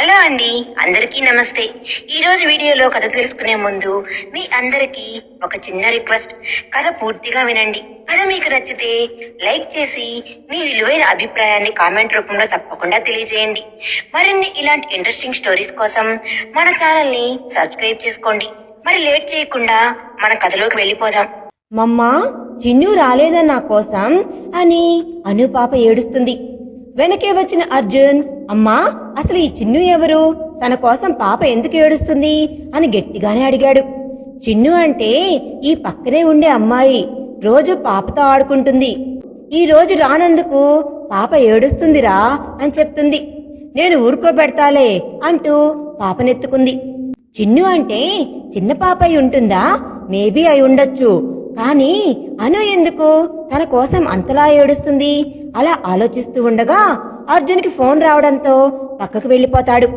Hello అండి, అందరికీ నమస్తే. ఈ రోజు వీడియోలో కథ తెలుసుకునే ముందు మీ అందరికీ ఒక చిన్న రిక్వెస్ట్. కథ పూర్తిగా వినండి. కథ మీకు నచ్చితే లైక్ చేసి మీ విలువైన అభిప్రాయాన్ని కామెంట్ రూపంలో తప్పకుండా తెలియజేయండి. మరిన్ని ఇలాంటి ఇంట్రెస్టింగ్ స్టోరీస్ కోసం మన ఛానల్ ని సబ్స్క్రైబ్ చేసుకోండి. మరి లేట్ చేయకుండా మన కథలోకి వెళ్ళిపోదాం. మమ్మా, చిన్ను రాలేదా నా కోసం అని అను పాప ఏడుస్తుంది. వెనకే వచ్చిన అర్జున్, అమ్మా అసలు ఈ చిన్ను ఎవరు, తన కోసం పాప ఎందుకు ఏడుస్తుంది అని గట్టిగానే అడిగాడు. చిన్ను అంటే ఈ పక్కనే ఉండే అమ్మాయి, రోజు పాపతో ఆడుకుంటుంది. ఈ రోజు రానందుకు పాప ఏడుస్తుందిరా అని చెప్తుంది. నేను ఊరుకోబెడతాలే అంటూ పాపనెత్తుకుంది. చిన్ను అంటే చిన్న పాప అయి ఉంటుందా? మేబీ అయి ఉండొచ్చు, కానీ అను ఎందుకు తన కోసం అంతలా ఏడుస్తుంది? అలా ఆలోచిస్తూ ఉండగా అర్జున్కి ఫోన్ రావడంతో పక్కకు వెళ్ళిపోతాడు.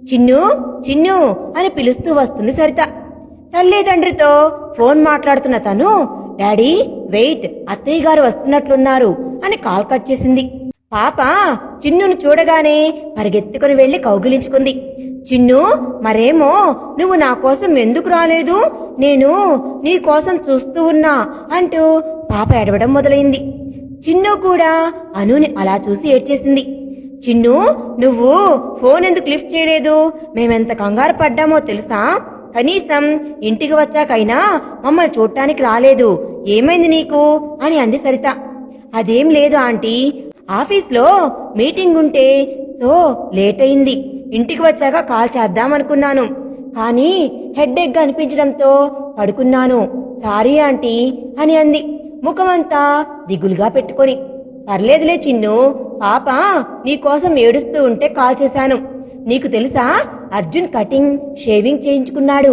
చిన్ను చిన్ను అని పిలుస్తూ వస్తుంది సరిత. తల్లిదండ్రితో ఫోన్ మాట్లాడుతున్న తను, డాడీ వెయిట్, అత్తయ్య గారు వస్తున్నట్లున్నారు అని కాల్ కట్ చేసింది. పాప చిన్నును చూడగానే పరిగెత్తుకుని వెళ్లి కౌగిలించుకుంది. చిన్ను, మరేమో నువ్వు నా కోసం ఎందుకు రాలేదు, నేను నీ కోసం చూస్తూ ఉన్నా అంటూ పాప ఏడవడం మొదలైంది. చిన్ను కూడా అనుని అలా చూసి ఏడ్చేసింది. చిన్ను, నువ్వు ఫోన్ ఎందుకు లిఫ్ట్ చేయలేదు? మేమెంత కంగారు పడ్డామో తెలుసా? కనీసం ఇంటికి వచ్చాకైనా మమ్మల్ని చూడటానికి రాలేదు, ఏమైంది నీకు అని అంది సరిత. అదేం లేదు ఆంటీ, ఆఫీస్లో మీటింగ్ ఉంటే సో లేట్ అయింది. ఇంటికి వచ్చాక కాల్ చేద్దామనుకున్నాను, కానీ హెడ్ఏక్ గా అనిపించడంతో పడుకున్నాను, సారీ ఆంటీ అని అంది, ముఖమంతా దిగులుగా పెట్టుకొని. పర్లేదులే చిన్ను, పాప నీకోసం ఏడుస్తూ ఉంటే కాల్ చేశాను. నీకు తెలుసా, అర్జున్ కటింగ్ షేవింగ్ చేయించుకున్నాడు.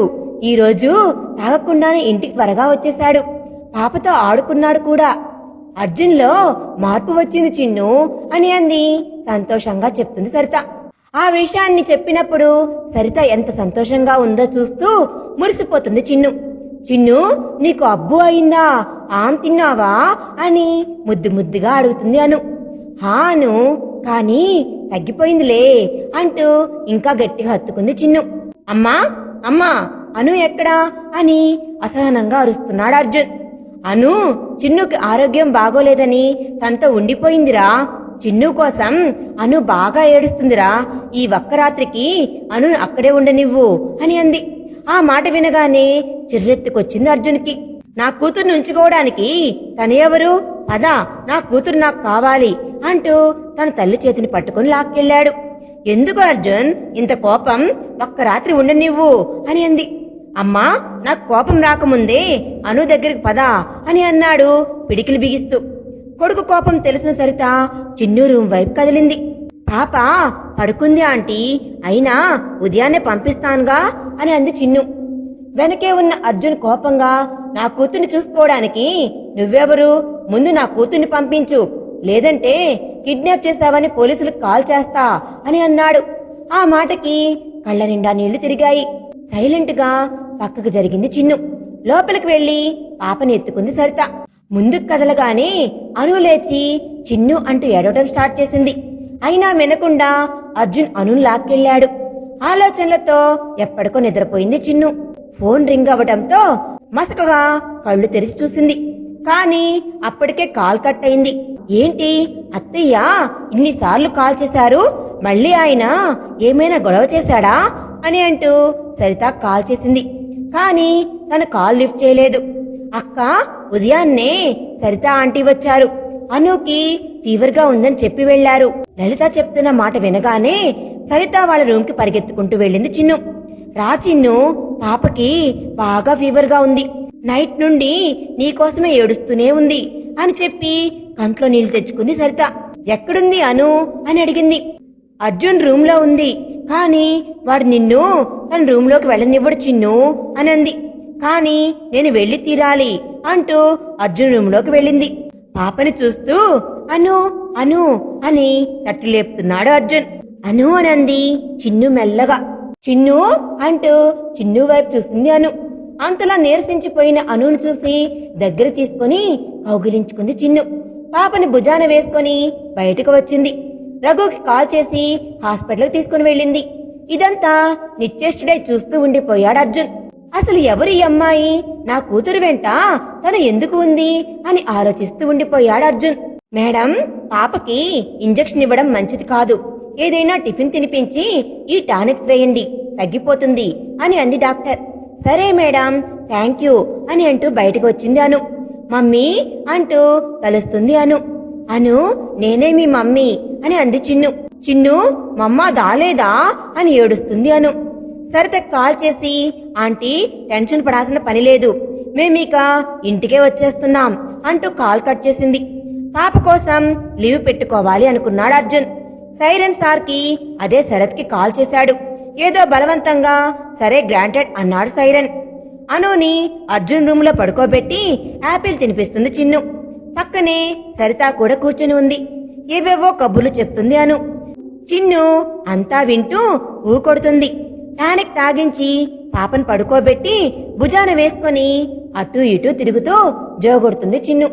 ఈరోజు తాగకుండానే ఇంటికి త్వరగా వచ్చేశాడు, పాపతో ఆడుకున్నాడు కూడా. అర్జున్లో మార్పు వచ్చింది చిన్ను అని అంది సంతోషంగా చెప్తుంది సరిత. ఆ విషయాన్ని చెప్పినప్పుడు సరిత ఎంత సంతోషంగా ఉందో చూస్తూ మురిసిపోతుంది చిన్ను. చిన్ను, నీకు అబ్బు అయిందా, ఆమ్ తిన్నావా అని ముద్దు ముద్దుగా అడుగుతుంది అను. హాను, కానీ తగ్గిపోయిందిలే అంటూ ఇంకా గట్టిగా హత్తుకుంది చిన్ను. అమ్మా అమ్మా, అను ఎక్కడా అని అసహనంగా అరుస్తున్నాడు అర్జున్. అను చిన్నుకి ఆరోగ్యం బాగోలేదని తనతో ఉండిపోయిందిరా. చిన్ను కోసం అను బాగా ఏడుస్తుందిరా. ఈ ఒక్క రాత్రికి అను అక్కడే ఉండనివ్వు అని అంది. ఆ మాట వినగానే చిర్రెత్తుకొచ్చింది అర్జున్కి. నా కూతుర్ని ఉంచుకోవడానికి తన ఎవరు? పద, నా కూతురు నాకు కావాలి అంటూ తన తల్లి చేతిని పట్టుకుని లాక్కెళ్ళాడు. ఎందుకు అర్జున్ ఇంత కోపం? ఒక్క రాత్రి ఉండనివ్వు అని అంది. అమ్మా, నాకు కోపం రాకముందే అను దగ్గరికి పద అని అన్నాడు పిడికిలు బిగిస్తూ. కొడుకు కోపం తెలిసిన సరిత చిన్ను రూమ్ వైపు కదిలింది. పాప పడుకుంది ఆంటీ, అయినా ఉదయాన్నే పంపిస్తానుగా అని అంది చిన్ను. వెనకే ఉన్న అర్జున్ కోపంగా, నా కూతుర్ని చూసుకోవడానికి నువ్వెవరు? ముందు నా కూతుర్ని పంపించు, లేదంటే కిడ్నాప్ చేశావని పోలీసులకు కాల్ చేస్తా అని అన్నాడు. ఆ మాటకి కళ్ళ నిండా నీళ్లు తిరిగాయి. సైలెంట్ గా పక్కకు జరిగింది చిన్ను. లోపలికి వెళ్లి పాపని ఎత్తుకుంది సరిత. ముందుకు కదలగానే అను లేచి చిన్ను అంటూ ఏడవటం స్టార్ట్ చేసింది. అయినా వినకుండా అర్జున్ అనును లాక్కెళ్లాడు. ఆలోచనలతో ఎప్పటికో నిద్రపోయింది చిన్ను. ఫోన్ రింగ్ అవ్వటంతో మసకగా కళ్ళు తెరిచి చూసింది, కానీ అప్పటికే కాల్ కట్ అయింది. ఏంటి అత్తయ్య ఇన్నిసార్లు కాల్ చేశారు, మళ్ళీ ఆయన ఏమైనా గొడవ చేశాడా అని అంటూ సరిత కాల్ చేసింది, కానీ తను కాల్ లిఫ్ట్ చేయలేదు. అక్క, ఉదయాన్నే సరిత ఆంటీ వచ్చారు, అనుకి ఫీవర్ గా ఉందని చెప్పి వెళ్లారు. లలిత చెప్తున్న మాట వినగానే సరిత వాళ్ళ రూమ్ కి పరిగెత్తుకుంటూ వెళ్ళింది చిన్ను. రా చిన్ను, పాపకి బాగా ఫీవర్ గా ఉంది, నైట్ నుండి నీకోసమే ఏడుస్తూనే ఉంది అని చెప్పి కంట్లో నీళ్లు తెచ్చుకుంది సరిత. ఎక్కడుంది అను అని అడిగింది. అర్జున్ రూమ్ లో ఉంది, కానీ వాడు నిన్ను తన రూమ్ లోకి వెళ్ళనివ్వడు చిన్ను అని అంది. కానీ నేను వెళ్లి తీరాలి అంటూ అర్జున్ రూమ్ లోకి వెళ్ళింది. పాపని చూస్తూ అను అను అని తట్టు లేపుతున్నాడు అర్జున్. అను అనంది చిన్ను మెల్లగా. చిన్ను అంటూ చిన్ను వైపు చూసింది అను. అంతలా నీరసించిపోయిన అనును చూసి దగ్గర తీసుకుని కౌగిలించుకుంది చిన్ను. పాపని భుజాన వేసుకుని బయటకు వచ్చింది. రఘుకి కాల్ చేసి హాస్పిటల్కి తీసుకుని వెళ్ళింది. ఇదంతా నిశ్చేష్టుడై చూస్తూ ఉండిపోయాడు అర్జున్. అసలు ఎవరు ఈ అమ్మాయి? నా కూతురు వెంట తను ఎందుకు ఉంది అని ఆలోచిస్తూ ఉండిపోయాడు అర్జున్. మేడం, పాపకి ఇంజెక్షన్ ఇవ్వడం మంచిది కాదు. ఏదైనా టిఫిన్ తినిపించి ఈ టానిక్స్ వేయండి, తగ్గిపోతుంది అని అంది డాక్టర్. సరే మేడం, థ్యాంక్ యూ అని అంటూ బయటకు వచ్చింది అను. మమ్మీ అంటూ కలుస్తుంది అను. అను, నేనే మీ మమ్మీ అని అంది చిన్ను. చిన్ను, మమ్మ దాలేదా అని ఏడుస్తుంది అను. సరిత కాల్ చేసి, ఆంటీ టెన్షన్ పడాల్సిన పని లేదు, మేమిక ఇంటికే వచ్చేస్తున్నాం అంటూ కాల్ కట్ చేసింది. పాప కోసం లీవ్ పెట్టుకోవాలి అనుకున్నాడు అర్జున్. సైరన్ సార్కి అదే శరత్కి కాల్ చేశాడు. ఏదో బలవంతంగా సరే గ్రాంటెడ్ అన్నాడు సైరన్. అనుని అర్జున్ రూమ్ లో పడుకోబెట్టి యాపిల్ తినిపిస్తుంది చిన్ను. పక్కనే సరిత కూడా కూర్చుని ఉంది. ఏవేవో కబుర్లు చెప్తుంది అను. చిన్ను అంతా వింటూ ఊకొడుతుంది. టానిక్ తాగించి పాపను పడుకోబెట్టి భుజాన వేసుకొని అటూ ఇటూ తిరుగుతూ జోగొడుతుంది చిన్ను.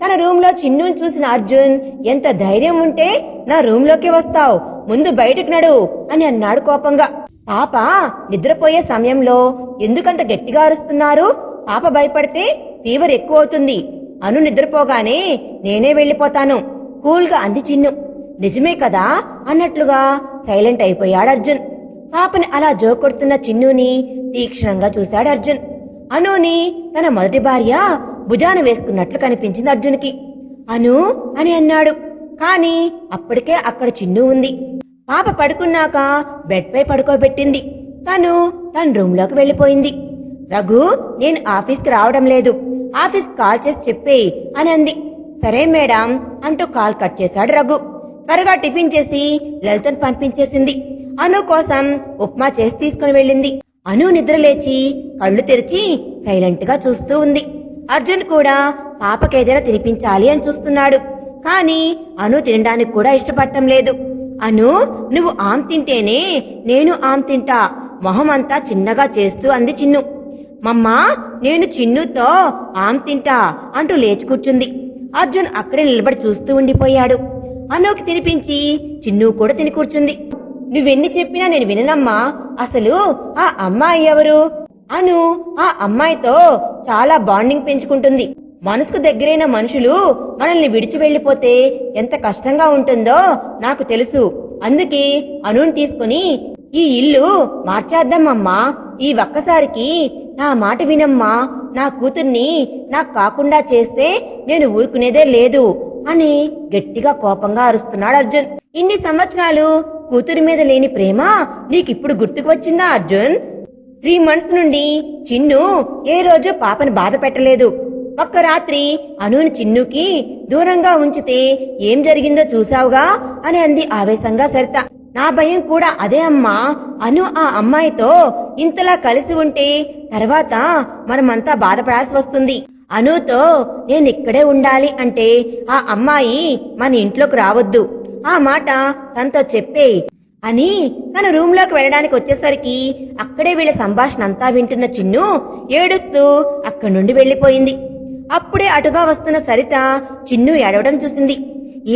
తన రూమ్ లో చిన్నుని చూసిన అర్జున్, ఎంత ధైర్యం ఉంటే నా రూమ్ లోకి వస్తావు, ముందు బయటకు నడు అని అన్నాడు కోపంగా. పాప నిద్రపోయే సమయంలో ఎందుకంత గట్టిగా అరుస్తున్నారు? పాప భయపడితే ఫీవర్ ఎక్కువ అవుతుంది. అను నిద్రపోగానే నేనే వెళ్ళిపోతాను కూల్గా అంది చిన్ను. నిజమే కదా అన్నట్లుగా సైలెంట్ అయిపోయాడు అర్జున్. పాపని అలా జోకొడుతున్న చిన్నుని తీక్షణంగా చూశాడు అర్జున్. అనుని తన మొదటి భార్య భుజాన వేసుకున్నట్లు కనిపించింది అర్జున్కి. అను అని అన్నాడు. కాని అప్పటికే అక్కడ చిన్ను ఉంది. పాప పడుకున్నాక బెడ్ పై పడుకోబెట్టింది. తన రూమ్ లోకి వెళ్ళిపోయింది. రఘు, నేను ఆఫీస్కి రావడం లేదు, ఆఫీస్ కాల్ చేసి చెప్పే అని అంది. సరే మేడం అంటూ కాల్ కట్ చేశాడు రఘు. త్వరగా టిఫిన్ చేసి లలితను పంపించేసింది. అను కోసం ఉప్మా చేసి తీసుకుని వెళ్ళింది. అను నిద్ర లేచి కళ్ళు తెరిచి సైలెంట్ గా చూస్తూ ఉంది. అర్జున్ కూడా పాపకేదైనా తినిపించాలి అని చూస్తున్నాడు. కాని అను తినడానికి కూడా ఇష్టపడటం లేదు. అను, నువ్వు ఆమ్ తింటేనే నేను ఆమ్ తింటా, మొహం అంతా చిన్నగా చేస్తూ అంది చిన్ను. మమ్మా, నేను చిన్నుతో ఆమ్ తింటా అంటూ లేచి కూర్చుంది. అర్జున్ అక్కడే నిలబడి చూస్తూ ఉండిపోయాడు. అనుకి తినిపించి చిన్ను కూడా తిని కూర్చుంది. నువ్వెన్ని చెప్పినా నేను విననమ్మా, అసలు ఆ అమ్మాయి ఎవరు? అను ఆ అమ్మాయితో చాలా బాండింగ్ పెంచుకుంటుంది. మనసుకు దగ్గరైన మనుషులు మనల్ని విడిచి వెళ్లిపోతే ఎంత కష్టంగా ఉంటుందో నాకు తెలుసు. అందుకే అనుని తీసుకుని ఈ ఇల్లు మార్చేద్దామమ్మా. ఈ ఒక్కసారికి నా మాట వినమ్మా. నా కూతుర్ని నాకు కాకుండా చేస్తే నేను ఊరుకునేదే లేదు అని గట్టిగా కోపంగా అరుస్తున్నాడు అర్జున్. ఇన్ని సంవత్సరాలు కూతురి మీద లేని ప్రేమ నీకిప్పుడు గుర్తుకు వచ్చిందా అర్జున్? 3 months నుండి చిన్ను ఏ రోజు పాపని బాధ పెట్టలేదు. ఒక్క రాత్రి అనుని చిన్నుకి దూరంగా ఉంచితే ఏం జరిగిందో చూసావుగా అని అంది ఆవేశంగా సరిత. నా భయం కూడా అదే అమ్మా. అను ఆ అమ్మాయితో ఇంతలా కలిసి ఉంటే తర్వాత మనమంతా బాధపడాల్సి వస్తుంది. అనుతో నేనిక్కడే ఉండాలి అంటే ఆ అమ్మాయి మన ఇంట్లోకి రావద్దు. ఆ మాట తనతో చెప్పే అని తన రూమ్ లోకి వెళ్ళడానికి వచ్చేసరికి అక్కడే వీళ్ళ సంభాషణ అంతా వింటున్న చిన్ను ఏడుస్తూ అక్కడి నుండి వెళ్లిపోయింది. అప్పుడే అటుగా వస్తున్న సరిత చిన్ను ఏడవడం చూసింది.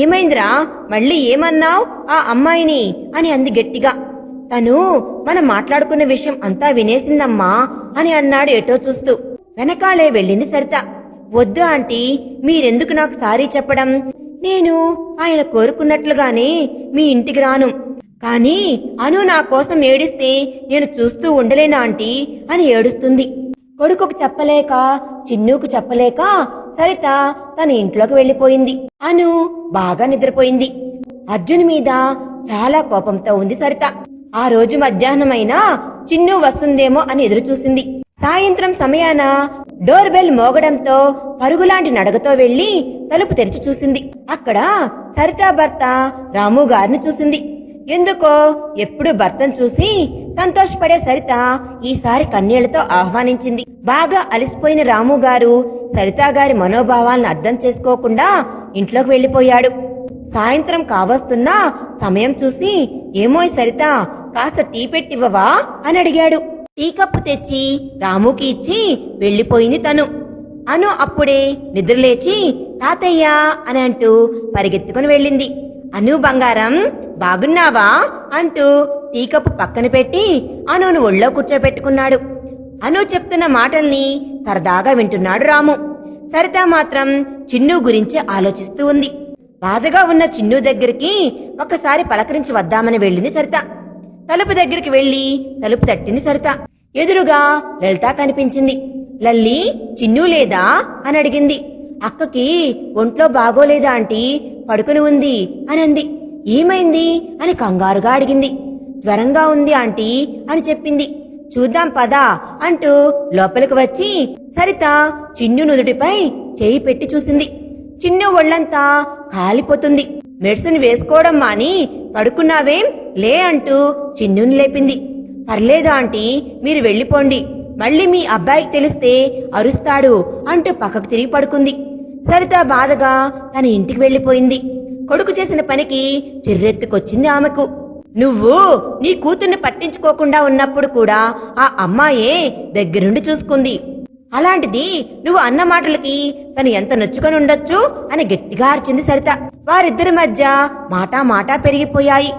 ఏమైందిరా, మళ్ళీ ఏమన్నావ్ ఆ అమ్మాయిని అని అంది గట్టిగా. తను మనం మాట్లాడుకున్న విషయం అంతా వినేసిందమ్మా అని అన్నాడు ఎటో చూస్తూ. వెనకాలే వెళ్ళింది సరిత. వద్దు ఆంటీ, మీరెందుకు నాకు సారీ చెప్పడం? నేను ఆయన కోరుకున్నట్లుగానే మీ ఇంటికి రాను. కానీ అను నా కోసం ఏడిస్తే నేను చూస్తూ ఉండలేనా ఆంటీ అని ఏడుస్తుంది. కొడుకుకు చెప్పలేక చిన్నుకు చెప్పలేక సరిత తన ఇంట్లోకి వెళ్లిపోయింది. అను బాగా నిద్రపోయింది. అర్జున్ మీద చాలా కోపంతో ఉంది సరిత. ఆ రోజు మధ్యాహ్నమైనా చిన్ను వస్తుందేమో అని ఎదురు చూసింది. సాయంత్రం సమయాన డోర్ బెల్ మోగడంతో పరుగులాంటి నడకతో వెళ్లి తలుపు తెరిచి చూసింది. అక్కడ సరిత భర్త రాము గారిని చూసింది. ఎందుకో ఎప్పుడు భర్తను చూసి సంతోషపడే సరిత ఈసారి కన్నీళ్లతో ఆహ్వానించింది. బాగా అలసిపోయిన రాము గారు సరిత గారి మనోభావాలను అర్థం చేసుకోకుండా ఇంట్లోకి వెళ్లిపోయాడు. సాయంత్రం కావస్తున్న సమయం చూసి, ఏమోయ్ సరిత, కాస్త టీ పెట్టివ్వవా అని అడిగాడు. టీ కప్పు తెచ్చి రాముకి ఇచ్చి వెళ్లిపోయింది తను. అను అప్పుడే నిద్రలేచి తాతయ్య అని అంటూ పరిగెత్తుకుని వెళ్ళింది. అను బంగారం, బాగున్నావా అంటూ టీ కప్పు పక్కన పెట్టి అనును ఒళ్ళో కూర్చోబెట్టుకున్నాడు. అను చెప్తున్న మాటల్ని సరదాగా వింటున్నాడు రాము. సరిత మాత్రం చిన్ను గురించి ఆలోచిస్తూ ఉంది. బాధగా ఉన్న చిన్ను దగ్గరికి ఒక్కసారి పలకరించి వద్దామని వెళ్ళింది సరిత. తలుపు దగ్గరికి వెళ్లి తలుపు తట్టింది సరిత. ఎదురుగా లలిత కనిపించింది. లల్లి, చిన్ను లేదా అని అడిగింది. అక్కకి ఒంట్లో బాగోలేదా ఆంటీ, పడుకుని ఉంది అని అంది. ఏమైంది అని కంగారుగా అడిగింది. జ్వరంగా ఉంది ఆంటీ అని చెప్పింది. చూద్దాం పదా అంటూ లోపలికి వచ్చి సరిత చిన్ను నుదుటిపై చేయి పెట్టి చూసింది. చిన్ను ఒళ్లంతా కాలిపోతుంది. మెడిసిన్ వేసుకోవడం మాని పడుకున్నావేం లే అంటూ చిన్నుని లేపింది. పర్లేదు ఆంటీ, మీరు వెళ్ళిపోండి, మళ్ళీ మీ అబ్బాయికి తెలిస్తే అరుస్తాడు అంటూ పక్కకు తిరిగి పడుకుంది. సరిత బాధగా తన ఇంటికి వెళ్లిపోయింది. కొడుకు చేసిన పనికి చిర్రెత్తుకొచ్చింది ఆమెకు. నువ్వు నీ కూతుర్ని పట్టించుకోకుండా ఉన్నప్పుడు కూడా ఆ అమ్మాయే దగ్గరుండి చూసుకుంది. అలాంటిది నువ్వు అన్న మాటలకి తను ఎంత నొచ్చుకొని ఉండొచ్చు అని గట్టిగా అరిచింది సరిత. వారిద్దరి మధ్య మాటా పెరిగిపోయాయి.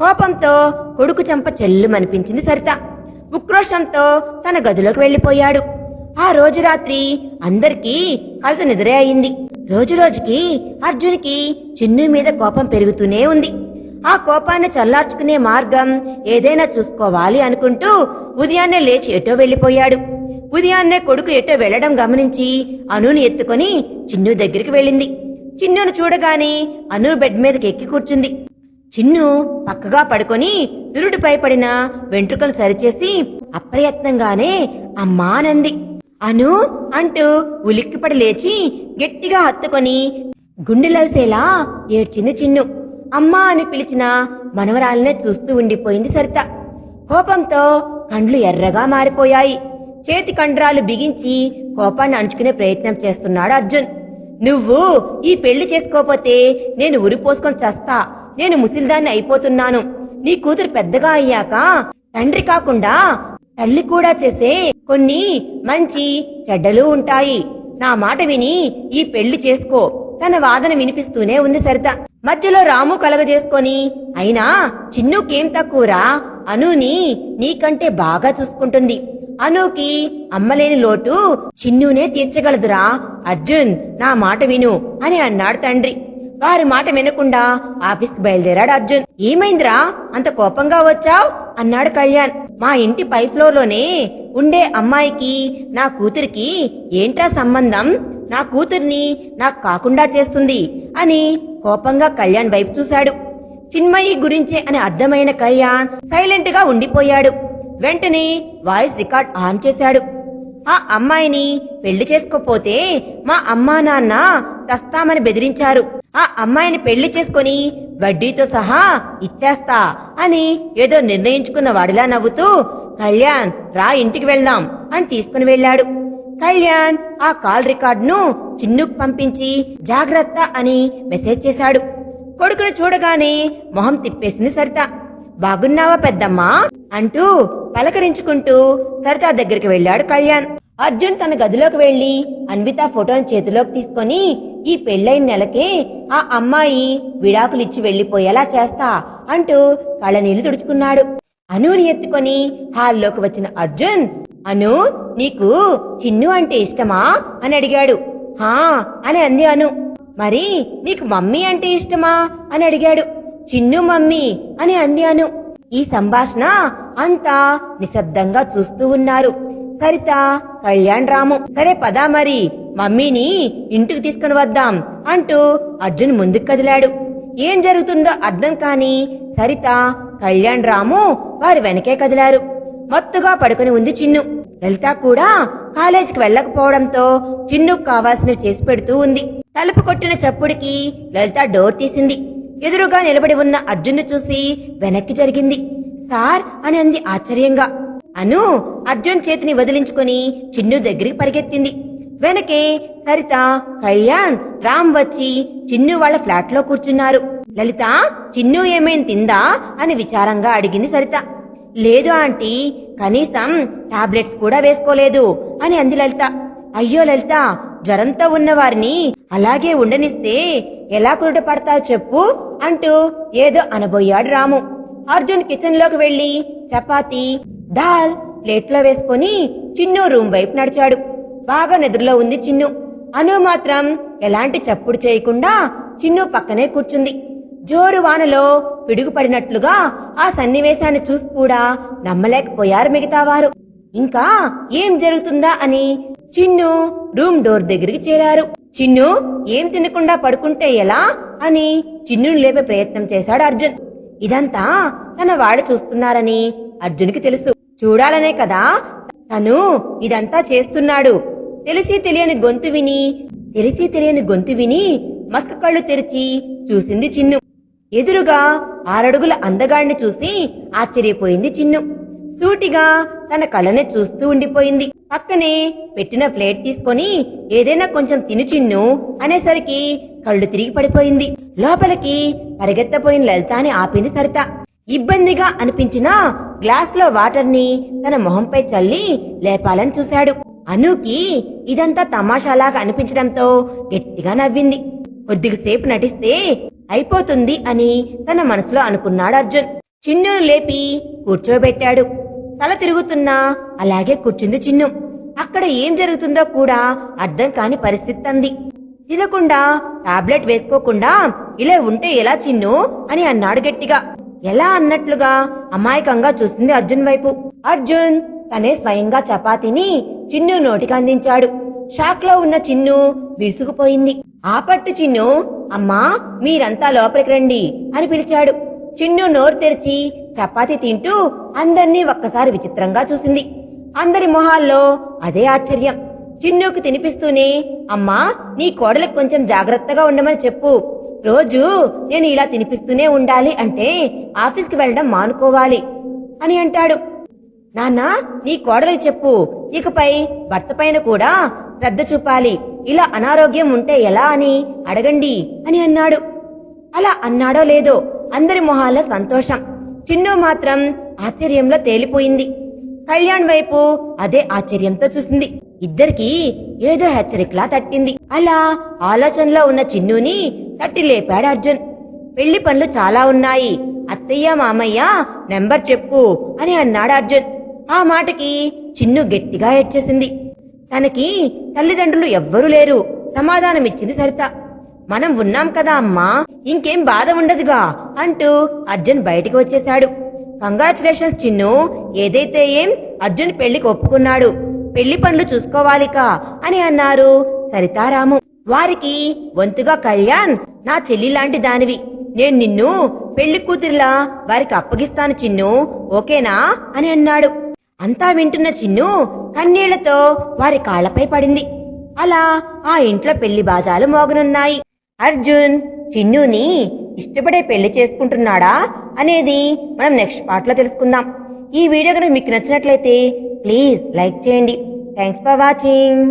కోపంతో కొడుకు చెంప చెల్లుమనిపించింది సరిత. ఉక్రోషంతో తన గదిలోకి వెళ్లిపోయాడు. ఆ రోజు రాత్రి అందరికీ కలత నిద్రే అయింది. రోజుకి అర్జున్కి చిన్ను మీద కోపం పెరుగుతూనే ఉంది. ఆ కోపాన్ని చల్లార్చుకునే మార్గం ఏదైనా చూసుకోవాలి అనుకుంటూ ఉదయాన్నే లేచి ఎటో వెళ్లిపోయాడు. ఉదయాన్నే కొడుకు ఎటో వెళ్లడం గమనించి అనుని ఎత్తుకొని చిన్ను దగ్గరికి వెళ్ళింది. చిన్నును చూడగానే అను బెడ్ మీదకి ఎక్కి కూర్చుంది. చిన్ను పక్కగా పడుకొని నురుడిపై పడిన వెంట్రుకలు సరిచేసి అప్రయత్నంగానే అమ్మా అనంది. అను అంటూ ఉలిక్కిపడి లేచి గట్టిగా హత్తుకొని గుండెలవిసేలా ఏడ్చింది చిన్ను. అమ్మా అని పిలిచిన మనవరాలనే చూస్తూ ఉండిపోయింది సరిత. కోపంతో కండ్లు ఎర్రగా మారిపోయాయి. చేతి కండరాలు బిగించి కోపాన్ని అణుచుకునే ప్రయత్నం చేస్తున్నాడు అర్జున్. నువ్వు ఈ పెళ్లి చేసుకోపోతే నేను ఉరిపోసుకొని చస్తా, నేను ముసిల్దాన్ని అయిపోతున్నాను. నీ కూతురు పెద్దగా అయ్యాక తండ్రి కాకుండా తల్లి కూడా చేసే కొన్ని మంచి చెడ్డలు ఉంటాయి. నా మాట విని ఈ పెళ్లి చేసుకో, తన వాదన వినిపిస్తూనే ఉంది సరిత. మధ్యలో రాము కలగజేసుకొని, అయినా చిన్నుకేం తక్కువరా, అనుని నీకంటే బాగా చూసుకుంటుంది. అనుకి అమ్మలేని లోటు చిన్నునే తీర్చగలదురా. అర్జున్, నా మాట విను అని అన్నాడు తండ్రి. వారి మాట వినకుండా ఆఫీస్కి బయలుదేరాడు అర్జున్. ఏమైందిరా అంత కోపంగా వచ్చావ్ అన్నాడు కళ్యాణ్. మా ఇంటి పై ఫ్లోర్ లోనే ఉండే అమ్మాయికి నా కూతురికి ఏంట్రా సంబంధం? నా కూతుర్ని నాకు కాకుండా చేస్తుంది అని కోపంగా కళ్యాణ్ వైపు చూశాడు. చిన్మయి గురించే అని అర్థమైన కళ్యాణ్ సైలెంట్ గా ఉండిపోయాడు. వెంటనే వాయిస్ రికార్డ్ ఆన్ చేశాడు. ఆ అమ్మాయిని పెళ్లి చేసుకోపోతే మా అమ్మా నాన్న చస్తామని బెదిరించారు. ఆ అమ్మాయిని పెళ్లి చేసుకుని వడ్డీతో సహా ఇచ్చేస్తా అని ఏదో నిర్ణయించుకున్న వాడిలా నవ్వుతూ, కళ్యాణ్ రా ఇంటికి వెళ్దాం అని తీసుకుని వెళ్ళాడు. కళ్యాణ్ ఆ కాల్ రికార్డును చిన్నుకు పంపించి జాగ్రత్త అని మెసేజ్ చేశాడు. కొడుకును చూడగానే మొహం తిప్పేసింది సరిత. బాగున్నావా పెద్దమ్మా అంటూ పలకరించుకుంటూ సరిత దగ్గరికి వెళ్ళాడు కళ్యాణ్. అర్జున్ తన గదిలోకి వెళ్లి అన్విత ఫోటోను చేతిలోకి తీసుకొని, ఈ పెళ్లైన నెలకే ఆ అమ్మాయి విడాకులిచ్చి వెళ్లిపోయేలా చేస్తా అంటూ కళ్ళనీళ్లు తుడుచుకున్నాడు. అనుని ఎత్తుకొని హాల్లోకి వచ్చిన అర్జున్, అను నీకు చిన్ను అంటే ఇష్టమా అని అడిగాడు. హా అని అంది అను. మరి నీకు మమ్మీ అంటే ఇష్టమా అని అడిగాడు. చిన్ను మమ్మీ అని అంది అను. ఈ సంభాషణ అంతా నిశ్శబ్దంగా చూస్తూ ఉన్నారు సరిత, కళ్యాణ్, రాము. సరే పదా మరి మమ్మీని ఇంటికి తీసుకుని వద్దాం అంటూ అర్జున్ ముందుకు కదిలాడు. ఏం జరుగుతుందో అర్థం కాని సరిత, కళ్యాణ్, రాము వారి వెనకే కదిలారు. మత్తుగా పడుకుని ఉంది చిన్ను. లలిత కూడా కాలేజీకి వెళ్ళకపోవడంతో చిన్నుకు కావాల్సినవి చేసి పెడుతూ ఉంది. తలుపు కొట్టిన చప్పుడికి లలిత డోర్ తీసింది. ఎదురుగా నిలబడి ఉన్న అర్జున్ను చూసి వెనక్కి జరిగింది. సార్ అని అంది ఆశ్చర్యంగా. అను అర్జున్ చేతిని వదిలించుకుని చిన్ను దగ్గరికి పరిగెత్తింది. వెనకే సరిత, కళ్యాణ్, రామ్ వచ్చి చిన్ను వాళ్ళ ఫ్లాట్ లో కూర్చున్నారు. లలిత, చిన్ను ఏమైనా తిందా అని విచారంగా అడిగింది సరిత. లేదు ఆంటీ, కనీసం టాబ్లెట్స్ కూడా వేసుకోలేదు అని అంది లలిత. అయ్యో లలిత, జ్వరంతో ఉన్న వారిని అలాగే ఉండనిస్తే ఎలా కుదుట పడతావు చెప్పు అంటూ ఏదో అనబోయాడు రాము. అర్జున్ కిచెన్ లోకి వెళ్లి చపాతీ దాల్ ప్లేట్లో వేసుకొని చిన్ను రూమ్ వైపు నడిచాడు. బాగా నిద్రలో ఉంది చిన్ను. అను మాత్రం ఎలాంటి చప్పుడు చేయకుండా చిన్ను పక్కనే కూర్చుంది. జోరు వానలో పిడుగు పడినట్లుగా ఆ సన్నివేశాన్ని చూసి కూడా నమ్మలేకపోయారు మిగతావారు. ఇంకా ఏం జరుగుతుందా అని చిన్ను రూమ్ డోర్ దగ్గరికి చేరారు. చిన్ను, ఏం తినకుండా పడుకుంటే ఎలా అని చిన్నును లేపే ప్రయత్నం చేశాడు అర్జున్. ఇదంతా తన వాడు చూస్తున్నారని అర్జున్కి తెలుసు. చూడాలనే కదా తను ఇదంతా చేస్తున్నాడు. తెలిసి తెలియని గొంతు విని మస్క కళ్ళు తెరిచి చూసింది చిన్ను. ఎదురుగా 6 అడుగుల అందగాడిని చూసి ఆశ్చర్యపోయింది చిన్ను. సూటిగా తన కళ్ళనే చూస్తూ ఉండిపోయింది. పక్కనే పెట్టిన ప్లేట్ తీసుకొని ఏదైనా కొంచెం తిను చిన్ను అనేసరికి కళ్ళు తిరిగి పడిపోయింది. లోపలికి పరిగెత్తపోయిన లలితాని ఆపింది సరిత. ఇబ్బందిగా అనిపించిన గ్లాస్ లో వాటర్ ని తన మొహంపై చల్లి లేపాలని చూశాడు. అనుకి ఇదంతా తమాషాలాగా అనిపించడంతో గట్టిగా నవ్వింది. కొద్దిసేపు నటిస్తే అయిపోతుంది అని తన మనసులో అనుకున్నాడు అర్జున్. చిన్నును లేపి కూర్చోబెట్టాడు. తల తిరుగుతున్నా అలాగే కూర్చుంది చిన్ను. అక్కడ ఏం జరుగుతుందో కూడా అర్థం కాని పరిస్థితి అంది. తినకుండా టాబ్లెట్ వేసుకోకుండా ఇలా ఉంటే ఎలా చిన్ను అని అన్నాడు గట్టిగా. ఎలా అన్నట్లుగా అమాయకంగా చూసింది అర్జున్ వైపు. అర్జున్ తనే స్వయంగా చపాతీని చిన్ను నోటికి అందించాడు. షాక్ లో ఉన్న చిన్ను విసుగుపోయింది. ఆపట్టు చిన్ను, అమ్మా మీరంతా లోపలికి రండి అని పిలిచాడు. చిన్ను నోరు తెరిచి చపాతీ తింటూ అందర్నీ ఒక్కసారి విచిత్రంగా చూసింది. అందరి మొహాల్లో అదే ఆశ్చర్యం. చిన్నుకు తినిపిస్తూనే, అమ్మా నీ కోడలకు కొంచెం జాగ్రత్తగా ఉండమని చెప్పు. రోజు నేను ఇలా తినిపిస్తూనే ఉండాలి అంటే ఆఫీస్కి వెళ్ళడం మానుకోవాలి అని అంటాడు. నాన్నా నీ కోడలికి చెప్పు, ఇకపై భర్త పైన కూడా శ్రద్ధ చూపాలి. ఇలా అనారోగ్యం ఉంటే ఎలా అని అడగండి అని అన్నాడు. అలా అన్నాడో లేదో అందరి మొహాల్లో సంతోషం. చిన్ను మాత్రం ఆశ్చర్యంలో తేలిపోయింది. కళ్యాణ్ వైపు అదే ఆశ్చర్యంతో చూసింది. ఇద్దరికి ఏదో హెచ్చరికలా తట్టింది. అలా ఆలోచనలో ఉన్న చిన్నుని తట్టి లేపాడు అర్జున్. పెళ్లి పనులు చాలా ఉన్నాయి, అత్తయ్య మామయ్య నెంబర్ చెప్పు అని అన్నాడు అర్జున్. ఆ మాటకి చిన్ను గట్టిగా ఏడ్చేసింది. తనకి తల్లిదండ్రులు ఎవ్వరూ లేరు సమాధానమిచ్చింది సరిత. మనం ఉన్నాం కదా అమ్మా, ఇంకేం బాధ ఉండదుగా అంటూ అర్జున్ బయటికి వచ్చేశాడు. కంగ్రాచులేషన్స్ చిన్ను, ఏదైతే ఏం అర్జున్ పెళ్లికి ఒప్పుకున్నాడు, పెళ్లి పనులు చూసుకోవాలికా అని అన్నారు సరితారాము. వారికి వంతుగా కళ్యాణ్, నా చెల్లి లాంటి దానివి, నేను నిన్ను పెళ్లి కూతురిలా వారికి అప్పగిస్తాను చిన్ను, ఓకేనా అని అన్నాడు. అంతా వింటున్న చిన్ను కన్నీళ్లతో వారి కాళ్లపై పడింది. అలా ఆ ఇంట్లో పెళ్లి బాజాలు మోగనున్నాయి. అర్జున్ చిన్నుని ఇష్టపడే పెళ్లి చేసుకుంటున్నాడా అనేది మనం నెక్స్ట్ పార్ట్ లో తెలుసుకుందాం. ఈ వీడియో కనుక మీకు నచ్చినట్లయితే ప్లీజ్ లైక్ చేయండి. Thanks for watching.